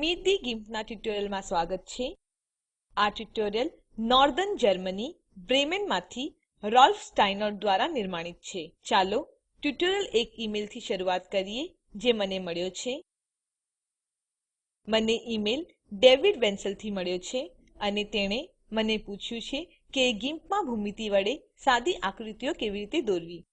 Meet the ગિમ્પના ટ્યુટોરીયલમાં સ્વાગત છે. આ ટ્યુટોરીયલ નોર્ધન જર્મની બ્રેમેનમાંથી રોલ્ફ સ્ટાઇનોર્ટ દ્વારા નિર્માણિત છે. ચાલો ટ્યુટોરીયલ એક ઈમેલથી શરૂઆત કરીએ જે મને મળ્યો છે. મને ઈમેલ ડેવિડ વેન્સલથી મળ્યો છે અને તેણે મને પૂછ્યું છે કે ગિમ્પમાં ભૂમિતિ વડે સાદી આકૃતિઓ કેવી રીતે દોરવી.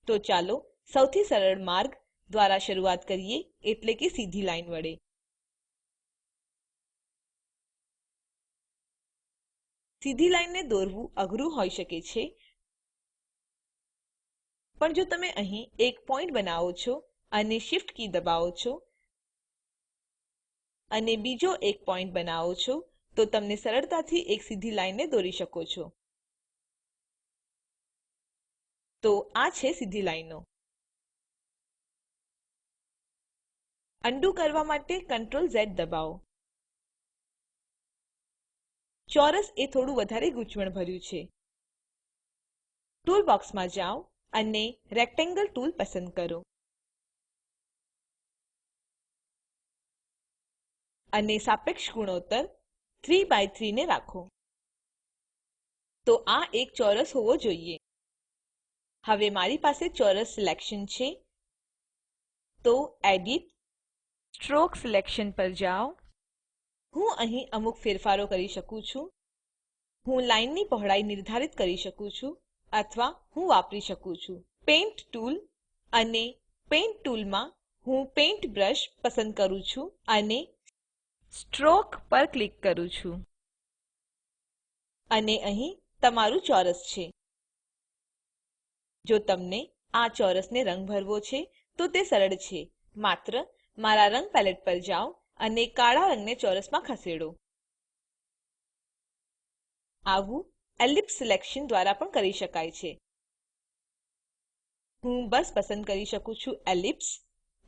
તો ચાલો સૌથી સરળ માર્ગ દ્વારા શરૂઆત કરીએ, એટલે કે સીધી લાઈન વડે. સીધી લાઈનને દોરવું અઘરું હોઈ શકે છે, પણ જો તમે અહીં એક પોઈન્ટ બનાવો છો અને Shift કી દબાવો છો અને બીજો એક પોઈન્ટ બનાવો છો, તો તમને સરળતાથી એક સીધી લાઈનને દોરી શકો છો. તો આ છે સીધી લાઈનો. અન્ડું કરવા માટે Ctrl Z દબાવો. ચોરસ એ થોડું વધારે ગૂંચવણભર્યું છે. ટૂલ બોક્સમાં જાઓ અને રેક્ટેંગલ ટૂલ પસંદ કરો અને સાપેક્ષ ગુણોત્તર 3:3 ને રાખો. તો આ એક ચોરસ હોવો જોઈએ. હવે મારી પાસે ચોરસ સિલેક્શન છે, તો એડિટ સ્ટ્રોક સિલેક્શન પર જાઓ. હું અહીં અમુક ફેરફારો કરી શકું છું. હું લાઈનની પહોળાઈ નિર્ધારિત કરી શકું છું અથવા હું વાપરી શકું છું પેઇન્ટ ટૂલ, અને પેઇન્ટ ટૂલમાં હું પેઇન્ટ બ્રશ પસંદ કરું છું અને સ્ટ્રોક પર ક્લિક કરું છું. અને અહીં તમારું ચોરસ છે. જો તમને આ ચોરસને રંગ ભરવો છે તો તે સરળ છે. માત્ર મારા રંગ પેલેટ પર જાઓ અને કાળા રંગને ચોરસમાં ખસેડો. આવું એલિપ્સ સિલેક્શન દ્વારા પણ કરી શકાય છે. હું બસ પસંદ કરી શકું છું એલિપ્સ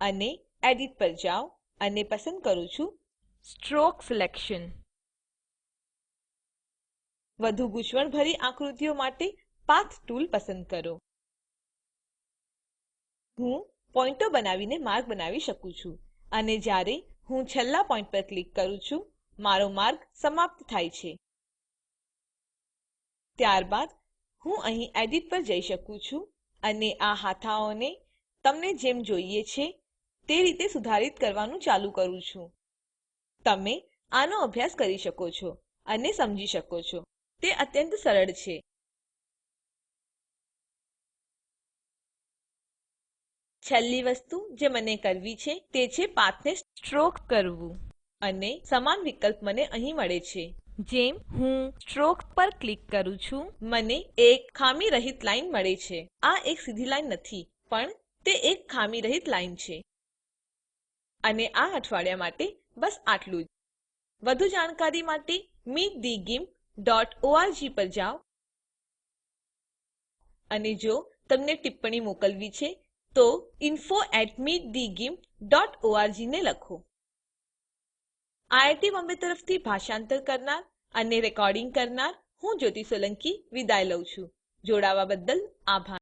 અને એડિટ પર જાઓ અને પસંદ કરું છું સ્ટ્રોક સિલેક્શન. વધુ ગૂંચવણભરી આકૃતિઓ માટે પાથ ટૂલ પસંદ કરો. હું પોઈન્ટો બનાવીને માર્ગ બનાવી શકું છું અને જ્યારે હું છેલ્લા પોઈન્ટ પર ક્લિક કરું છું, મારો માર્ગ સમાપ્ત થાય છે. ત્યારબાદ હું અહીં એડિટ પર જઈ શકું છું અને આ હાથાઓને તમને જેમ જોઈએ છે તે રીતે સુધારિત કરવાનું ચાલુ કરું છું. તમે આનો અભ્યાસ કરી શકો છો અને સમજી શકો છો. તે અત્યંત સરળ છે. છેલ્લી વસ્તુ જે મને કરવી છે તે છે પાથને સ્ટ્રોક કરવું, અને સમાન વિકલ્પ મને અહીં મળે છે. જેમ હું સ્ટ્રોક પર ક્લિક કરું છું, મને એક ખામી રહિત લાઈન મળે છે. આ એક સીધી લાઈન નથી, પણ તે એક ખામી રહિત લાઈન છે. અને આ અઠવાડિયા માટે બસ આટલું જ. વધુ જાણકારી માટે meetthegimp.org પર જાઓ અને જો તમને ટિપ્પણી મોકલવી છે તો info@meetthegimp.org ને લખો. IIT બોમ્બે તરફથી ભાષાંતર કરનાર અને રેકોર્ડિંગ કરનાર હું જ્યોતિ સોલંકી વિદાય લઉં છું. જોડાવા બદ્દલ આભાર.